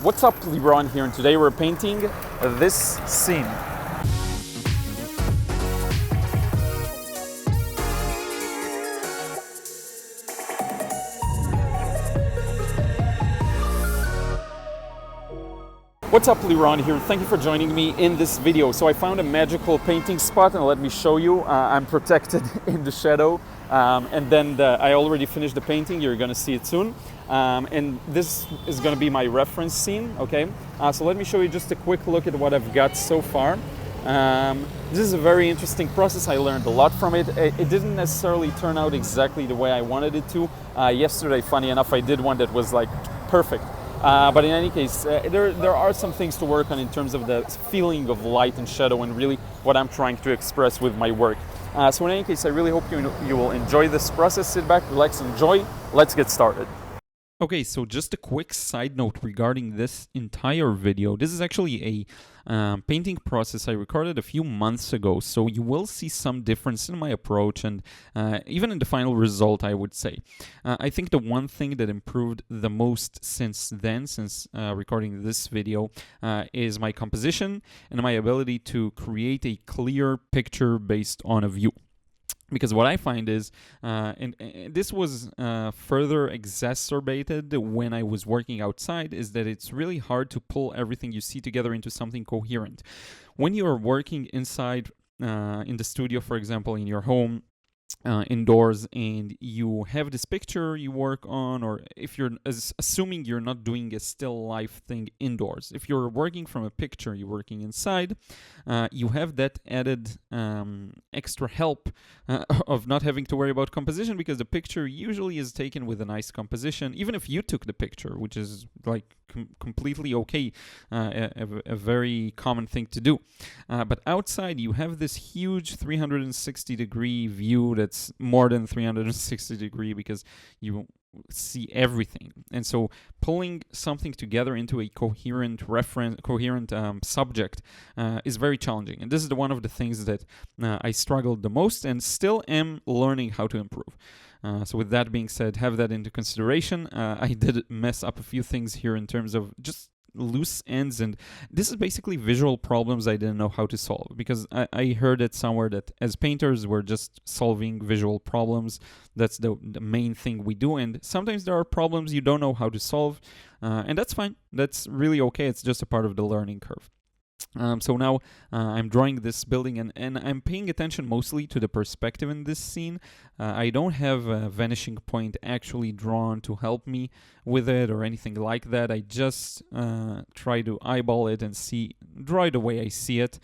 What's up, Liron here, and today we're painting this scene. What's up, Liron here, and thank you for joining me in this video. So I found a magical painting spot, and let me show you. I'm protected in the shadow, and then I already finished the painting. You're gonna see it soon. And this is gonna be my reference scene, okay? So let me show you just a quick look at what I've got so far. This is a very interesting process. I learned a lot from it. It didn't necessarily turn out exactly the way I wanted it to. Yesterday, funny enough, I did one that was like perfect. But in any case, there are some things to work on in terms of the feeling of light and shadow and really what I'm trying to express with my work. So in any case, I really hope you will enjoy this process. Sit back, relax, enjoy. Let's get started. Okay, so just a quick side note regarding this entire video. This is actually a painting process I recorded a few months ago, so you will see some difference in my approach and even in the final result, I would say. I think the one thing that improved the most since then, since recording this video, is my composition and my ability to create a clear picture based on a view. Because what I find is, and this was further exacerbated when I was working outside, is that it's really hard to pull everything you see together into something coherent. When you're working inside in the studio, for example, in your home, indoors, and you have this picture you work on, or if you're assuming you're not doing a still life thing indoors, if you're working from a picture, you're working inside, you have that added extra help of not having to worry about composition, because the picture usually is taken with a nice composition, even if you took the picture, which is like completely okay, a very common thing to do. But outside, you have this huge 360-degree view that's more than 360 degree because you see everything. And so pulling something together into a coherent subject is very challenging. And this is one of the things that I struggled the most and still am learning how to improve. So with that being said, have that into consideration. I did mess up a few things here in terms of just loose ends, and this is basically visual problems I didn't know how to solve, because I heard it somewhere that as painters we're just solving visual problems. That's the main thing we do, and sometimes there are problems you don't know how to solve, and that's fine. That's really okay. It's just a part of the learning curve. So now I'm drawing this building, and I'm paying attention mostly to the perspective in this scene. I don't have a vanishing point actually drawn to help me with it or anything like that. I just try to eyeball it and draw it the way I see it.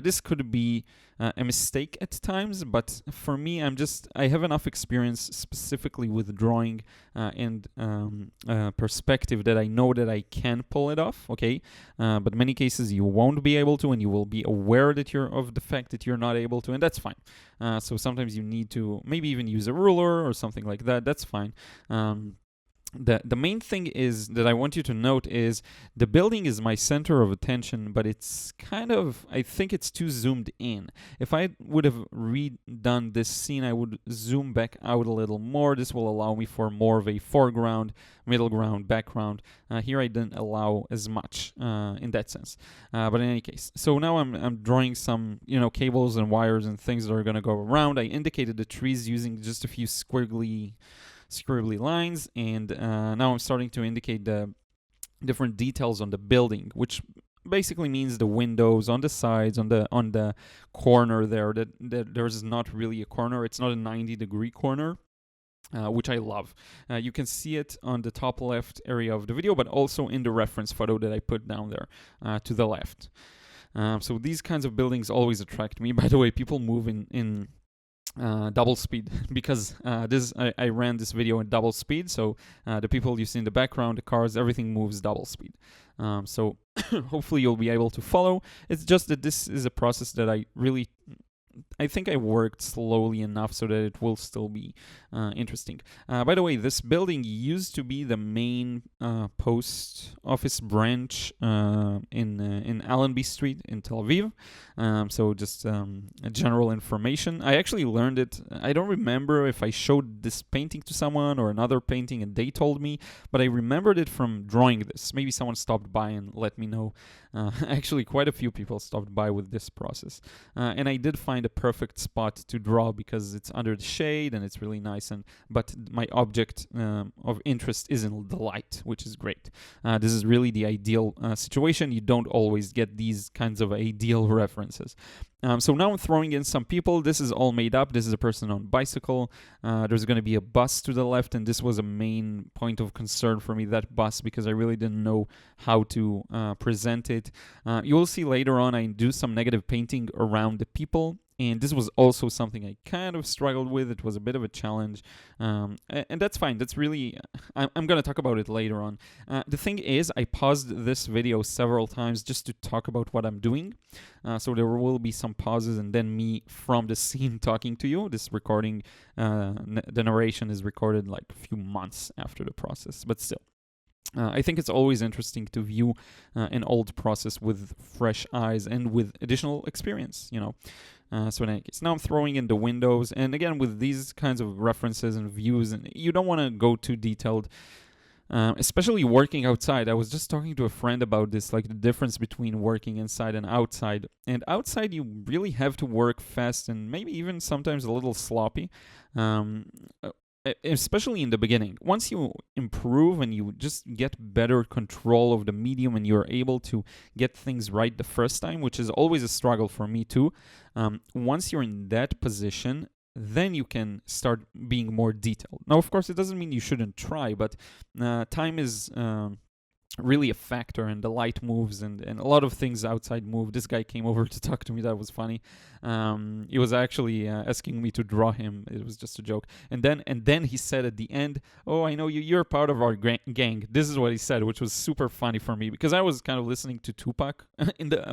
This could be a mistake at times, but for me, I have enough experience specifically with drawing and perspective that I know that I can pull it off, okay? But many cases you won't be able to, and you will be aware that of the fact that you're not able to, and that's fine. So sometimes you need to maybe even use a ruler or something like that. That's fine. The main thing is that I want you to note is the building is my center of attention, but it's kind of, I think it's too zoomed in. If I would have redone this scene, I would zoom back out a little more. This will allow me for more of a foreground, middle ground, background. Here I didn't allow as much in that sense. But in any case, so now I'm drawing some, cables and wires and things that are going to go around. I indicated the trees using just a few squiggly lines, and now I'm starting to indicate the different details on the building, which basically means the windows on the sides, on the corner there, that there's not really a corner. It's not a 90-degree corner, which I love. You can see it on the top left area of the video, but also in the reference photo that I put down there to the left. So these kinds of buildings always attract me. By the way, people move in double speed, because I ran this video in double speed, so the people you see in the background, the cars, everything moves double speed. So hopefully you'll be able to follow. It's just that this is a process that I really I think I worked slowly enough so that it will still be interesting. By the way, this building used to be the main post office branch in Allenby Street in Tel Aviv. So just general information. I actually learned it. I don't remember if I showed this painting to someone or another painting and they told me, but I remembered it from drawing this. Maybe someone stopped by and let me know. Actually, quite a few people stopped by with this process. And I did find a perfect spot to draw because it's under the shade and it's really nice. But my object of interest is in the light, which is great. This is really the ideal situation. You don't always get these kinds of ideal references. So now I'm throwing in some people. This is all made up. This is a person on bicycle. There's going to be a bus to the left, and this was a main point of concern for me, that bus, because I really didn't know how to present it. You will see later on I do some negative painting around the people. And this was also something I kind of struggled with. It was a bit of a challenge. And that's fine. That's really... I'm going to talk about it later on. The thing is, I paused this video several times just to talk about what I'm doing. So there will be some pauses and then me from the scene talking to you. This recording, the narration is recorded like a few months after the process, but still. I think it's always interesting to view an old process with fresh eyes and with additional experience, you know. So in any case, now I'm throwing in the windows, and again, with these kinds of references and views, and you don't want to go too detailed, especially working outside. I was just talking to a friend about this, like the difference between working inside and outside. And outside, you really have to work fast and maybe even sometimes a little sloppy. Especially in the beginning. Once you improve and you just get better control of the medium and you're able to get things right the first time, which is always a struggle for me too, once you're in that position, then you can start being more detailed. Now, of course, it doesn't mean you shouldn't try, but time is... really a factor, and the light moves and a lot of things outside move. This guy came over to talk to me. That was funny. He was actually asking me to draw him. It was just a joke. And then he said at the end, "Oh, I know you. You're part of our gang." This is what he said, which was super funny for me because I was kind of listening to Tupac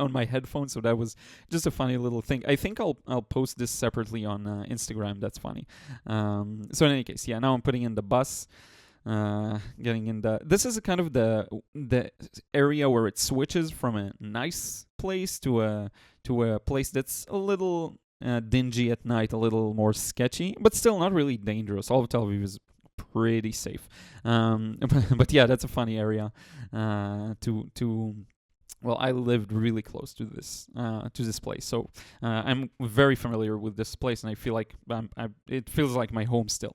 on my headphones, so that was just a funny little thing. I think I'll post this separately on Instagram. That's funny. So in any case, yeah. Now I'm putting in the bus. Getting in this is kind of the area where it switches from a nice place to a place that's a little dingy at night, a little more sketchy, but still not really dangerous. All of Tel Aviv is pretty safe. But yeah, that's a funny area well, I lived really close to this place, so I'm very familiar with this place, and I feel like it feels like my home still.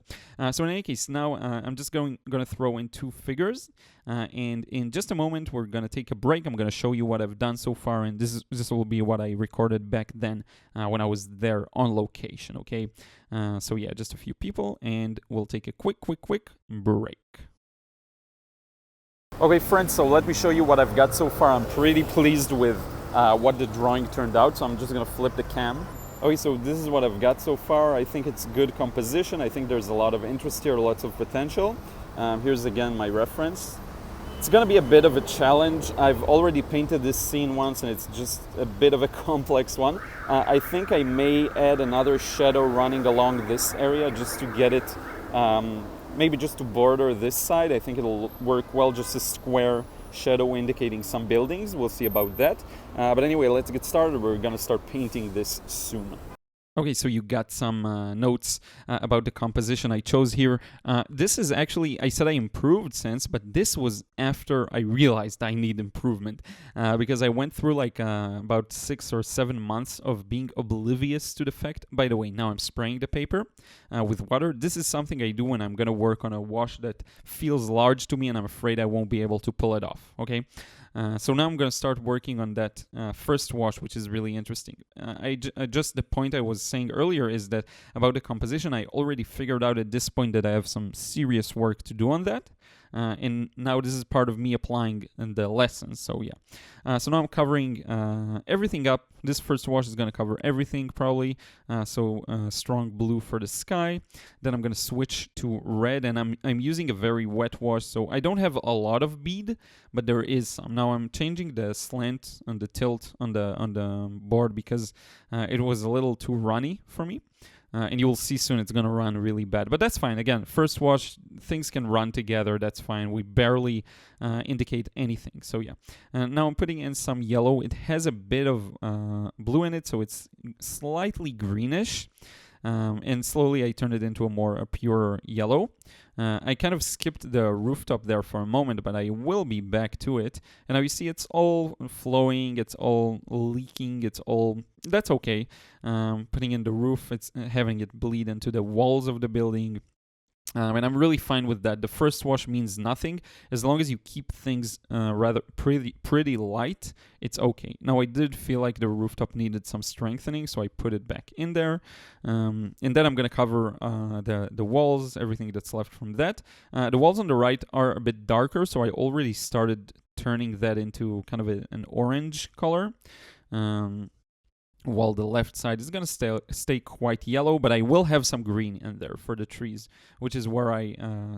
So in any case, now I'm just going to throw in two figures, and in just a moment we're going to take a break. I'm going to show you what I've done so far, and this will be what I recorded back then when I was there on location. Okay, so yeah, just a few people, and we'll take a quick break. Okay, friends, so let me show you what I've got so far. I'm pretty pleased with what the drawing turned out, so I'm just going to flip the cam. Okay, so this is what I've got so far. I think it's good composition. I think there's a lot of interest here, lots of potential. Here's again my reference. It's going to be a bit of a challenge. I've already painted this scene once, and it's just a bit of a complex one. I think I may add another shadow running along this area just to get it... maybe just to border this side. I think it'll work well, just a square shadow indicating some buildings. We'll see about that. But anyway, let's get started. We're going to start painting this soon. Okay, so you got some notes about the composition I chose here. This is actually, I said I improved since, but this was after I realized I need improvement because I went through like about 6 or 7 months of being oblivious to the fact. By the way, now I'm spraying the paper with water. This is something I do when I'm going to work on a wash that feels large to me and I'm afraid I won't be able to pull it off, okay? So now I'm going to start working on that first wash, which is really interesting. Just the point I was saying earlier is that about the composition, I already figured out at this point that I have some serious work to do on that. and now this is part of me applying in the lessons. So yeah, so now I'm covering everything up. This first wash is going to cover everything probably. So strong blue for the sky. Then I'm going to switch to red, and I'm using a very wet wash, so I don't have a lot of bead, but there is some. Now I'm changing the slant and the tilt on the board because it was a little too runny for me. And you'll see soon it's going to run really bad. But that's fine. Again, first wash, things can run together. That's fine. We barely indicate anything. So yeah. Now I'm putting in some yellow. It has a bit of blue in it, so it's slightly greenish. And slowly I turned it into a pure yellow. I kind of skipped the rooftop there for a moment, but I will be back to it. And now you see it's all flowing, it's all leaking, that's okay. Putting in the roof, it's having it bleed into the walls of the building. And I'm really fine with that. The first wash means nothing. As long as you keep things rather pretty light, it's okay. Now, I did feel like the rooftop needed some strengthening, so I put it back in there. And then I'm going to cover the walls, everything that's left from that. The walls on the right are a bit darker, so I already started turning that into kind of an orange color. While the left side is going to stay quite yellow, but I will have some green in there for the trees, which is where I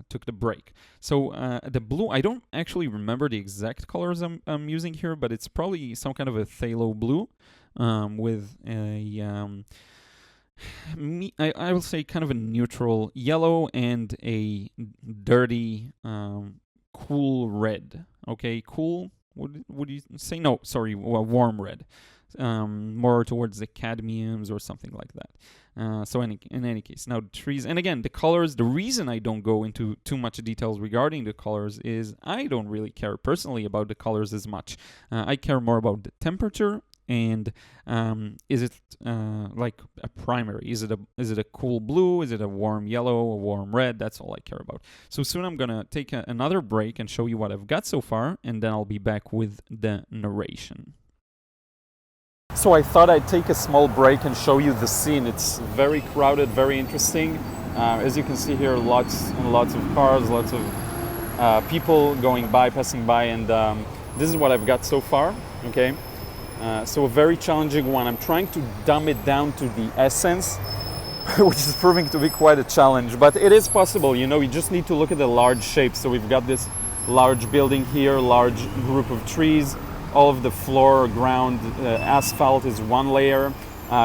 took the break. So the blue, I don't actually remember the exact colors I'm using here, but it's probably some kind of a phthalo blue with a, I will say kind of a neutral yellow and a dirty, cool red. Okay, cool, would you say? No, sorry, warm red. More towards the cadmiums or something like that. So in any case, now the trees, and again, the colors, the reason I don't go into too much details regarding the colors is I don't really care personally about the colors as much. I care more about the temperature and is it like a primary? Is it a cool blue? Is it a warm yellow, a warm red? That's all I care about. So soon I'm going to take another break and show you what I've got so far, and then I'll be back with the narration. So I thought I'd take a small break and show you the scene. It's very crowded, very interesting. As you can see here, lots and lots of cars, lots of people passing by, and this is what I've got so far, okay? So a very challenging one. I'm trying to dumb it down to the essence, which is proving to be quite a challenge, but it is possible, you know, you just need to look at the large shape. So we've got this large building here, large group of trees, all of the floor, ground, asphalt is one layer,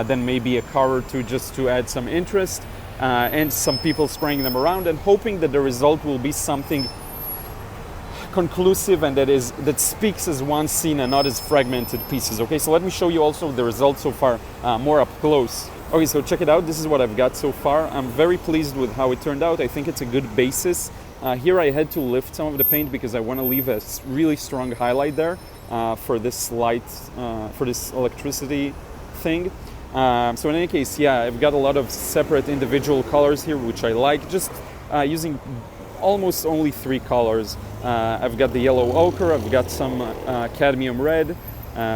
then maybe a car or two just to add some interest, and some people spraying them around and hoping that the result will be something conclusive and that speaks as one scene and not as fragmented pieces. Okay, so let me show you also the results so far more up close. Okay, so check it out. This is what I've got so far. I'm very pleased with how it turned out. I think it's a good basis. Here I had to lift some of the paint because I want to leave a really strong highlight there for this light, for this electricity thing. So in any case, yeah, I've got a lot of separate individual colors here, which I like, just using almost only 3 colors. I've got the yellow ochre, I've got some cadmium red,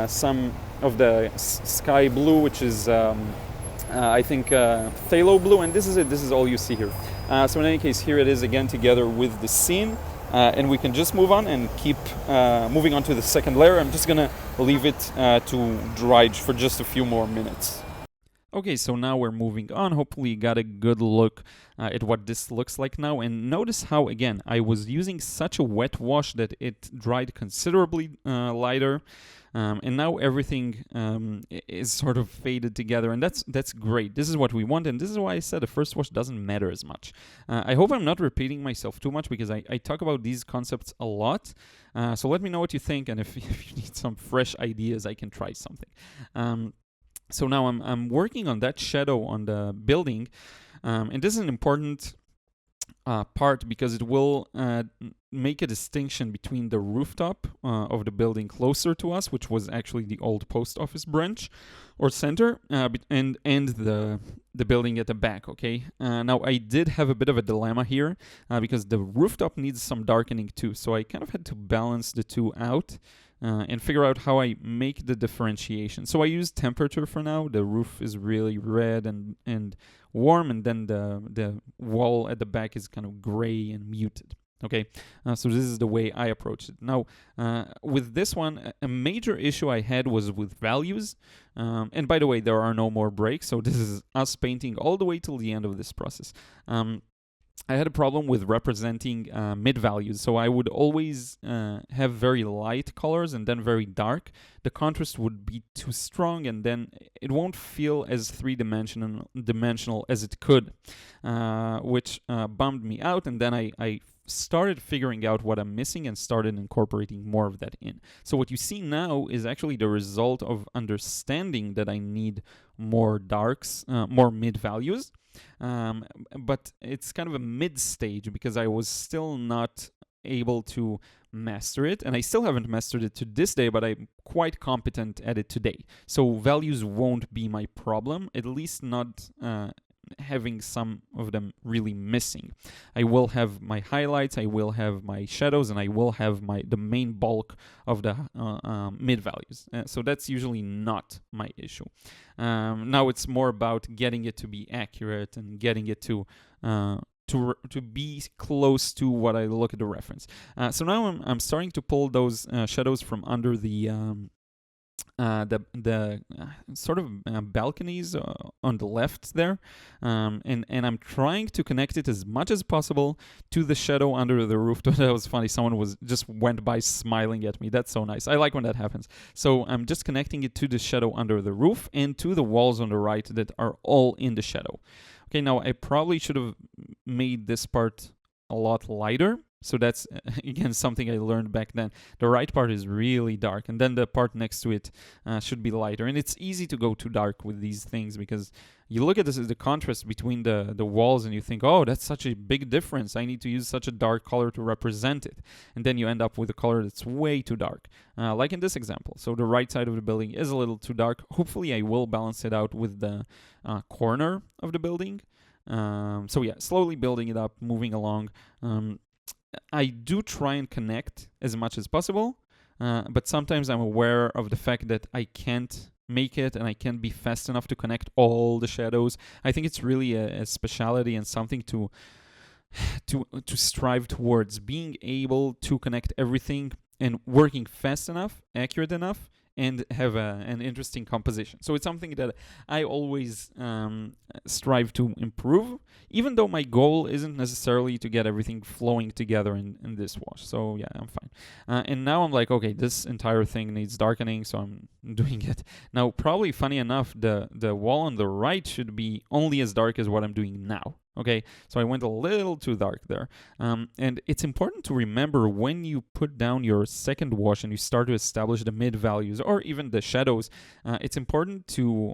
some of the sky blue, which is I think phthalo blue, and this is it. This is all you see here. So in any case, here it is again together with the scene, and we can just move on and keep moving on to the second layer. I'm just gonna leave it to dry for just a few more minutes. Okay, so now we're moving on. Hopefully you got a good look at what this looks like now. And notice how, again, I was using such a wet wash that it dried considerably lighter. And now everything is sort of faded together, and that's great. This is what we want, and this is why I said the first wash doesn't matter as much. I hope I'm not repeating myself too much because I talk about these concepts a lot. So let me know what you think, and if you need some fresh ideas, I can try something. So now I'm working on that shadow on the building, and this is an important part because it will make a distinction between the rooftop of the building closer to us, which was actually the old post office branch or center, and the building at the back. Okay. Now I did have a bit of a dilemma here because the rooftop needs some darkening too, so I kind of had to balance the two out. And figure out how I make the differentiation. So I use temperature for now. The roof is really red and warm, and then the wall at the back is kind of gray and muted. Okay, so this is the way I approach it. Now, with this one, a major issue I had was with values. And by the way, there are no more breaks, so this is us painting all the way till the end of this process. I had a problem with representing mid values. So I would always have very light colors and then very dark. The contrast would be too strong, and then it won't feel as three-dimensional as it could, which bummed me out. And then I started figuring out what I'm missing and started incorporating more of that in. So what you see now is actually the result of understanding that I need more darks, more mid values. But it's kind of a mid stage because I was still not able to master it, and I still haven't mastered it to this day, but I'm quite competent at it today. So values won't be my problem, at least not having some of them really missing. I will have my highlights, I will have my shadows, and I will have the main bulk of the mid values. So that's usually not my issue. Now it's more about getting it to be accurate and getting it to be close to what I look at the reference. So now I'm starting to pull those shadows from under the sort of balconies on the left there, and I'm trying to connect it as much as possible to the shadow under the roof. That was funny. Someone just went by smiling at me. That's so nice. I like when that happens. So I'm just connecting it to the shadow under the roof and to the walls on the right that are all in the shadow. Okay, now I probably should have made this part a lot lighter. So that's, again, something I learned back then. The right part is really dark, and then the part next to it should be lighter. And it's easy to go too dark with these things because you look at this as the contrast between the walls and you think, oh, that's such a big difference. I need to use such a dark color to represent it. And then you end up with a color that's way too dark, like in this example. So the right side of the building is a little too dark. Hopefully I will balance it out with the corner of the building. So yeah, slowly building it up, moving along. I do try and connect as much as possible, but sometimes I'm aware of the fact that I can't make it and I can't be fast enough to connect all the shadows. I think it's really a speciality and something to strive towards, being able to connect everything and working fast enough, accurate enough, and have an interesting composition. So it's something that I always strive to improve, even though my goal isn't necessarily to get everything flowing together in this wash. So yeah, I'm fine. And now I'm like, okay, this entire thing needs darkening, so I'm doing it. Now, probably funny enough, the wall on the right should be only as dark as what I'm doing now. Okay, so I went a little too dark there. And it's important to remember when you put down your second wash and you start to establish the mid values or even the shadows, it's important to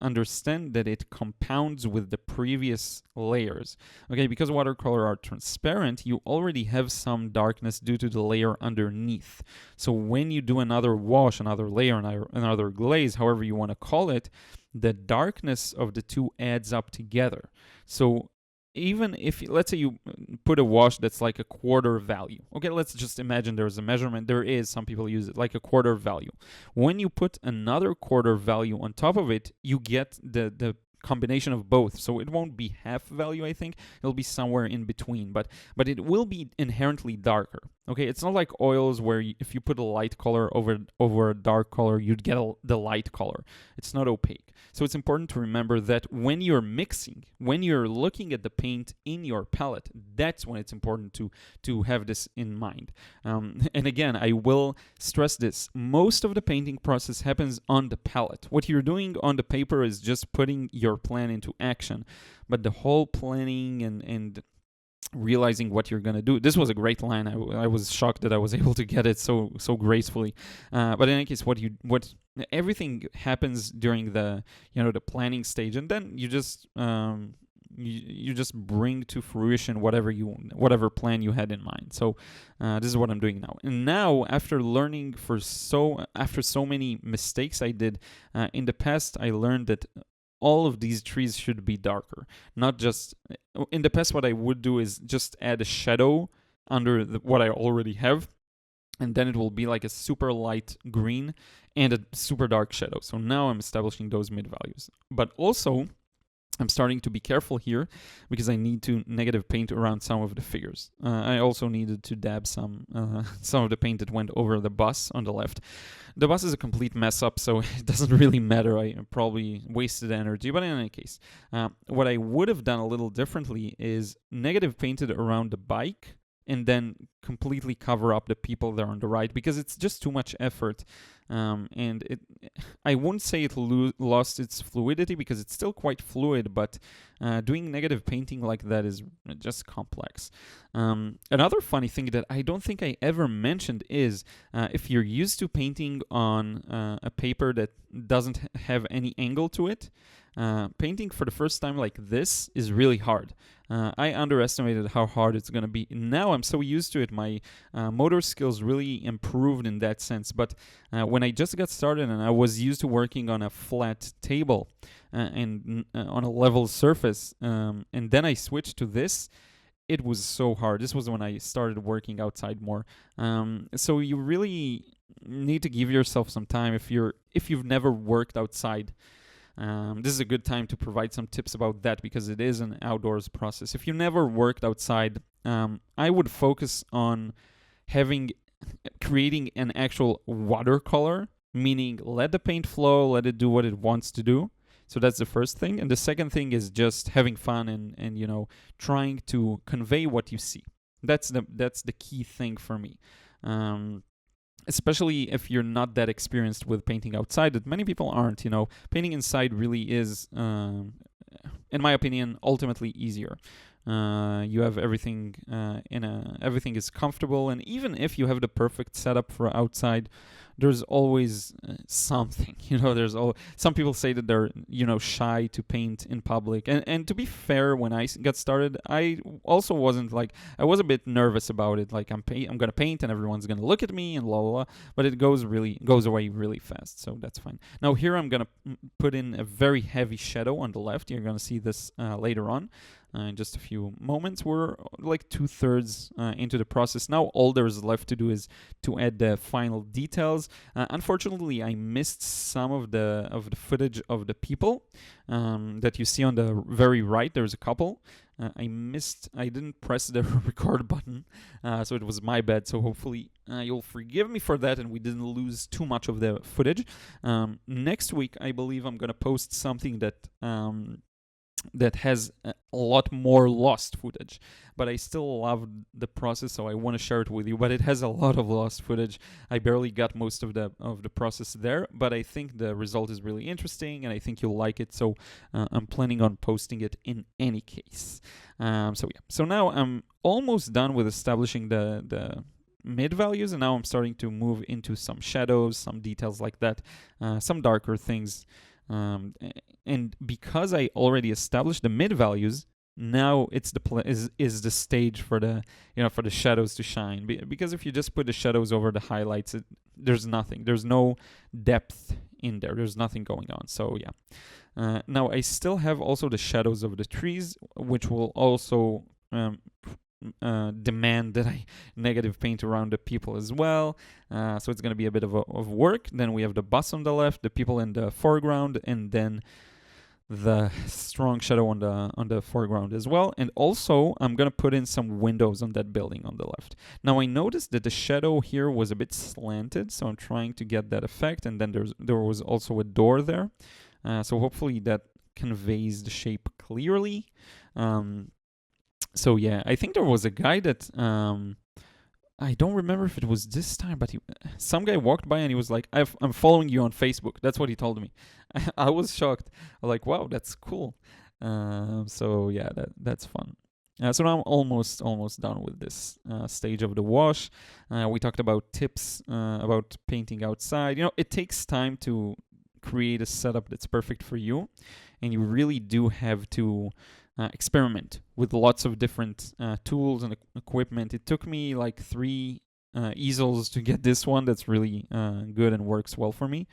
understand that it compounds with the previous layers. Okay, because watercolor are transparent, you already have some darkness due to the layer underneath. So when you do another wash, another layer, another glaze, however you want to call it, the darkness of the two adds up together. So even if, let's say you put a wash that's like a quarter value. Okay, let's just imagine there's a measurement. There is, some people use it, like a quarter value. When you put another quarter value on top of it, you get the combination of both. So it won't be half value, I think. It'll be somewhere in between, but it will be inherently darker. Okay, it's not like oils where if you put a light color over a dark color, you'd get the light color. It's not opaque. So it's important to remember that when you're mixing, when you're looking at the paint in your palette, that's when it's important to have this in mind. And again, I will stress this. Most of the painting process happens on the palette. What you're doing on the paper is just putting your plan into action. But the whole planning and realizing what you're going to do. This was a great line. I was shocked that I was able to get it so gracefully. But in any case, everything happens during the planning stage, and then you just you just bring to fruition whatever plan you had in mind. So this is what I'm doing now. And now, after learning after so many mistakes I did in the past, I learned that all of these trees should be darker. Not just, in the past, what I would do is just add a shadow under what I already have, and then it will be like a super light green and a super dark shadow. So now I'm establishing those mid values. But also, I'm starting to be careful here because I need to negative paint around some of the figures. I also needed to dab some of the paint that went over the bus on the left. The bus is a complete mess up, so it doesn't really matter. I probably wasted energy, but in any case, what I would have done a little differently is negative painted around the bike and then completely cover up the people there on the right, because it's just too much effort. And I wouldn't say it lost its fluidity, because it's still quite fluid, but doing negative painting like that is just complex. Another funny thing that I don't think I ever mentioned is if you're used to painting on a paper that doesn't have any angle to it, painting for the first time like this is really hard. I underestimated how hard it's going to be. Now I'm so used to it, my motor skills really improved in that sense. But when I just got started and I was used to working on a flat table and on a level surface, and then I switched to this, it was so hard. This was when I started working outside more. So you really need to give yourself some time if you've never worked outside. This is a good time to provide some tips about that, because it is an outdoors process. If you never worked outside, I would focus on creating an actual watercolor, meaning let the paint flow, let it do what it wants to do. So that's the first thing. And the second thing is just having fun and trying to convey what you see. That's the key thing for me. Especially if you're not that experienced with painting outside, that many people aren't. Painting inside really is, in my opinion, ultimately easier. You have everything everything is comfortable, and even if you have the perfect setup for outside, there's always something. Some people say that they're shy to paint in public, and to be fair, when I got started, I also wasn't I was a bit nervous about it. I'm gonna paint and everyone's gonna look at me and blah blah blah, but it goes away really fast, so that's fine. Now here I'm gonna put in a very heavy shadow on the left. You're gonna see this later on. In just a few moments. We're like 2/3 into the process. Now all there's left to do is to add the final details. Unfortunately, I missed some of the footage of the people that you see on the very right. There's a couple. I didn't press the record button, so it was my bad. So hopefully you'll forgive me for that and we didn't lose too much of the footage. Next week, I believe I'm going to post something that has a lot more lost footage, but I still love the process, so I want to share it with you. But it has a lot of lost footage. I barely got most of the process there, but I think the result is really interesting and I think you'll like it, so I'm planning on posting it in any case. So now I'm almost done with establishing the mid values, and now I'm starting to move into some shadows, some details like that, some darker things. And because I already established the mid values, now it's is the stage for the for the shadows to shine. Because if you just put the shadows over the highlights, there's nothing. There's no depth in there. There's nothing going on. So yeah. Now I still have also the shadows of the trees, which will also demand that I negative paint around the people as well. So it's going to be a bit of work. Then we have the bus on the left, the people in the foreground, and then the strong shadow on the foreground as well. And also I'm going to put in some windows on that building on the left. Now I noticed that the shadow here was a bit slanted, so I'm trying to get that effect. And then there was also a door there. So hopefully that conveys the shape clearly. So yeah, I think there was a guy that I don't remember if it was this time, but some guy walked by and he was like, I'm following you on Facebook. That's what he told me. I was shocked. I'm like, wow, that's cool. So yeah, that's fun. So now I'm almost done with this stage of the wash. We talked about tips about painting outside. It takes time to create a setup that's perfect for you, and you really do have to experiment with lots of different tools and equipment. It took me like 3 easels to get this one that's really good and works well for me.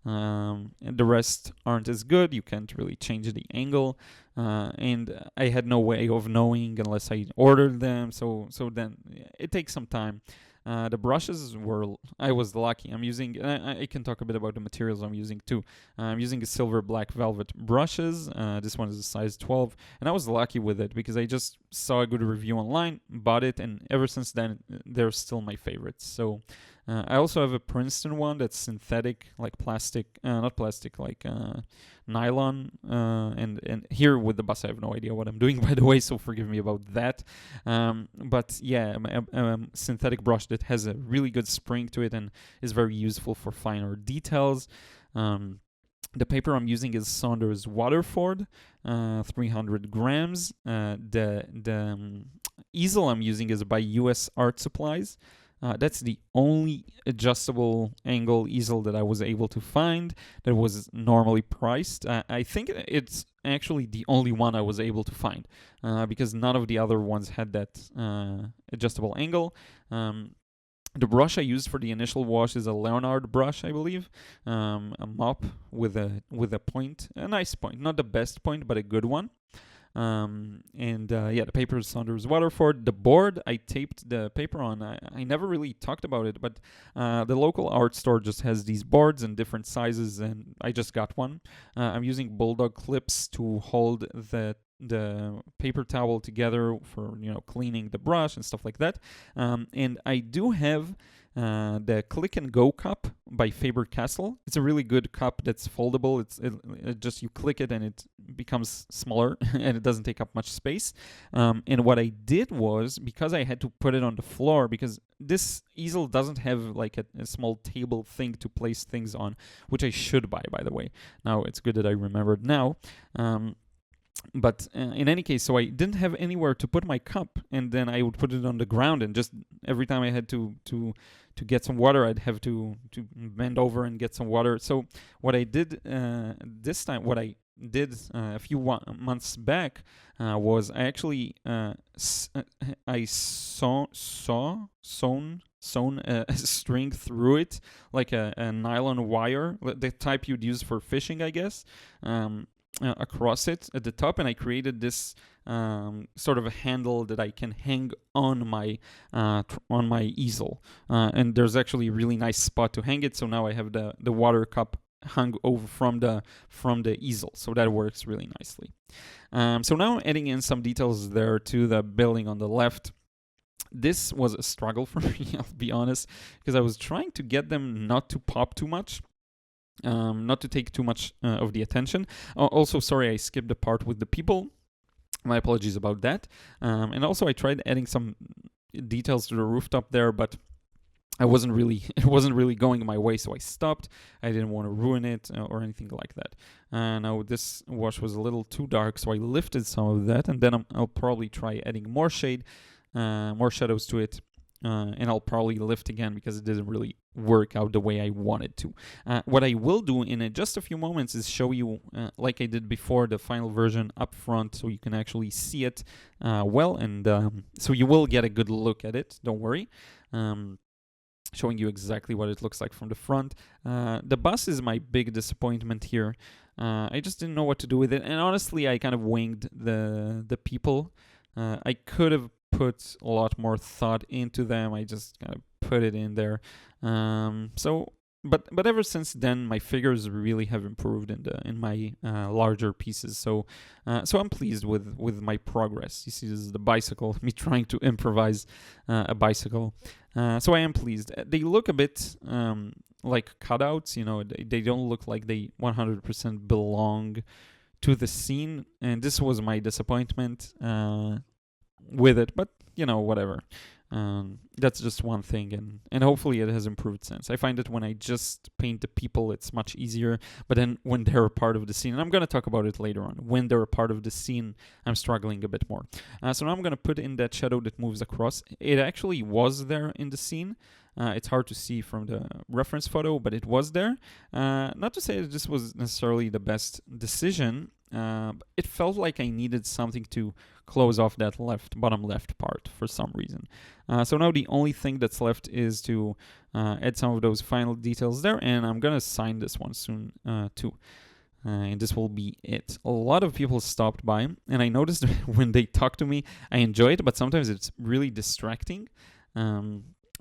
And the rest aren't as good. You can't really change the angle. And I had no way of knowing unless I ordered them. So then it takes some time. The brushes I was lucky. I'm using, I can talk a bit about the materials I'm using too. I'm using a silver black velvet brushes. This one is a size 12, and I was lucky with it because I just saw a good review online, bought it, and ever since then, they're still my favorites. So I also have a Princeton one that's synthetic, like plastic, not plastic, like nylon. And here with the bus, I have no idea what I'm doing, by the way, so forgive me about that. But yeah, a synthetic brush that has a really good spring to it and is very useful for finer details. The paper I'm using is Saunders Waterford, 300 grams. The easel I'm using is by US Art Supplies. That's the only adjustable angle easel that I was able to find that was normally priced. I think it's actually the only one I was able to find because none of the other ones had that adjustable angle. The brush I used for the initial wash is a Leonard brush, I believe, a mop with a point, a nice point, not the best point, but a good one. The paper is Saunders Waterford. The board, I taped the paper on. I never really talked about it, but the local art store just has these boards in different sizes, and I just got one. I'm using bulldog clips to hold the paper towel together for cleaning the brush and stuff like that. And I do have the Click and Go cup by Faber-Castell. It's a really good cup that's foldable. It just you click it and it becomes smaller and it doesn't take up much space. And what I did was, because I had to put it on the floor, because this easel doesn't have like a small table thing to place things on, which I should buy, by the way. Now it's good that I remembered now. But in any case, so I didn't have anywhere to put my cup, and then I would put it on the ground, and just every time I had to get some water, I'd have to bend over and get some water. So what I did this time, what I did a few months back was I actually sewn a string through it, like a nylon wire, the type you'd use for fishing, I guess. Across it at the top, and I created this sort of a handle that I can hang on my easel, and there's actually a really nice spot to hang it. So now I have the water cup hung over from the easel, so that works really nicely. So now I'm adding in some details there to the building on the left. This was a struggle for me, I'll be honest, because I was trying to get them not to pop too much. Not to take too much of the attention. Also, sorry, I skipped the part with the people. My apologies about that. And also, I tried adding some details to the rooftop there, but it wasn't really going my way, so I stopped. I didn't want to ruin it or anything like that. Now this wash was a little too dark, so I lifted some of that, and then I'll probably try adding more shade, more shadows to it. And I'll probably lift again because it didn't really work out the way I wanted to. What I will do in just a few moments is show you, like I did before, the final version up front, so you can actually see it well, and so you will get a good look at it, don't worry. Showing you exactly what it looks like from the front. The bus is my big disappointment here. I just didn't know what to do with it, and honestly, I kind of winged the people. I could have put a lot more thought into them. I just kind of put it in there. But ever since then, my figures really have improved in my larger pieces. So I'm pleased with my progress. You see, this is the bicycle, me trying to improvise a bicycle. So I am pleased. They look a bit like cutouts. They don't look like they 100% belong to the scene. And this was my disappointment with it, but whatever. That's just one thing, and hopefully it has improved since. I find that when I just paint the people, it's much easier, but then when they're a part of the scene, and I'm going to talk about it later on, when they're a part of the scene, I'm struggling a bit more. So now I'm going to put in that shadow that moves across. It actually was there in the scene. It's hard to see from the reference photo, but it was there. Not to say that this was necessarily the best decision. It felt like I needed something to close off that bottom left part for some reason. So now the only thing that's left is to add some of those final details there, and I'm gonna sign this one soon too. And this will be it. A lot of people stopped by, and I noticed when they talk to me, I enjoy it, but sometimes it's really distracting.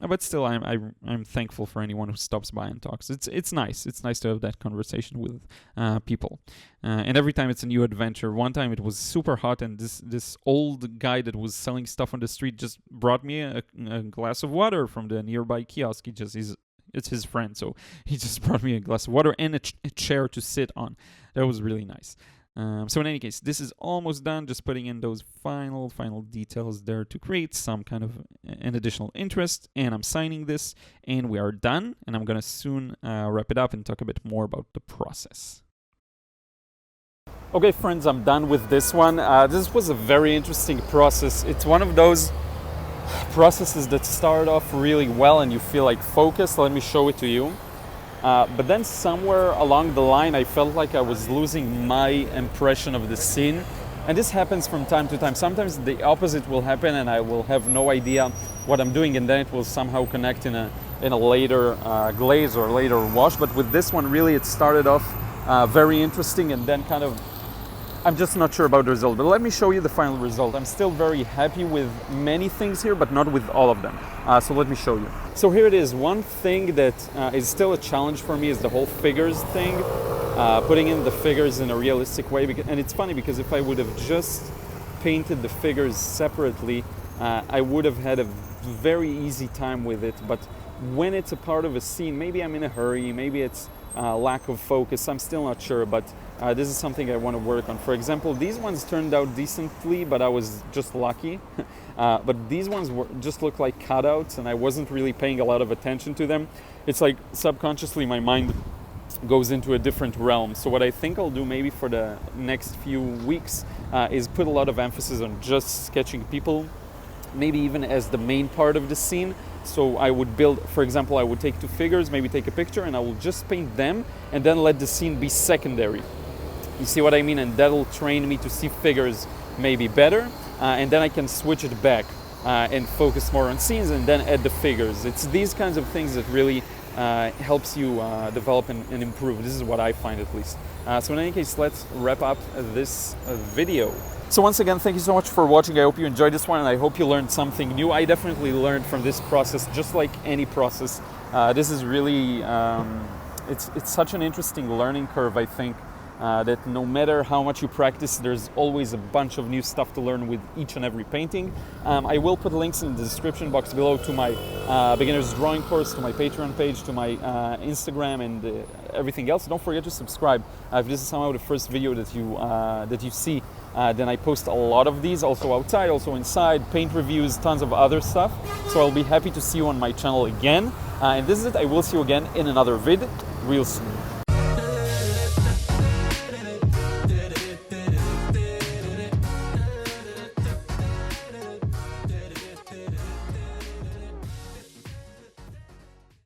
But still, I'm thankful for anyone who stops by and talks. It's nice. It's nice to have that conversation with people. And every time it's a new adventure. One time it was super hot, and this old guy that was selling stuff on the street just brought me a glass of water from the nearby kiosk. It's his friend, so he just brought me a glass of water and a chair to sit on. That was really nice. So in any case, this is almost done, just putting in those final details there to create some kind of an additional interest, and I'm signing this, and we are done, and I'm going to soon wrap it up and talk a bit more about the process. Okay, friends, I'm done with this one. This was a very interesting process. It's one of those processes that start off really well and you feel like focused. Let me show it to you. But then somewhere along the line, I felt like I was losing my impression of the scene. And this happens from time to time. Sometimes the opposite will happen and I will have no idea what I'm doing, and then it will somehow connect in a later glaze or later wash. But with this one, really, it started off very interesting, and then kind of, I'm just not sure about the result. But let me show you the final result. I'm still very happy with many things here, but not with all of them. So let me show you. So here it is. One thing that is still a challenge for me is the whole figures thing. Putting in the figures in a realistic way. And it's funny because if I would have just painted the figures separately, I would have had a very easy time with it. But when it's a part of a scene, maybe I'm in a hurry, maybe it's lack of focus, I'm still not sure, but this is something I want to work on. For example, these ones turned out decently, but I was just lucky. But these ones just look like cutouts, and I wasn't really paying a lot of attention to them. It's like subconsciously my mind goes into a different realm. So what I think I'll do maybe for the next few weeks is put a lot of emphasis on just sketching people, maybe even as the main part of the scene. So I would build, for example, I would take two figures, maybe take a picture, and I will just paint them and then let the scene be secondary. You see what I mean? And that'll train me to see figures maybe better, and then I can switch it back and focus more on scenes and then add the figures. It's these kinds of things that really helps you develop and improve. This is what I find, at least. So in any case, let's wrap up this video. So once again, thank you so much for watching. I hope you enjoyed this one, and I hope you learned something new. I definitely learned from this process, just like any process. This is really, it's such an interesting learning curve, I think, that no matter how much you practice, there's always a bunch of new stuff to learn with each and every painting. I will put links in the description box below to my beginner's drawing course, to my Patreon page, to my Instagram, and everything else. Don't forget to subscribe. If this is somehow the first video that you see, then I post a lot of these, also outside, also inside, paint reviews, tons of other stuff. So I'll be happy to see you on my channel again. And this is it. I will see you again in another vid real soon.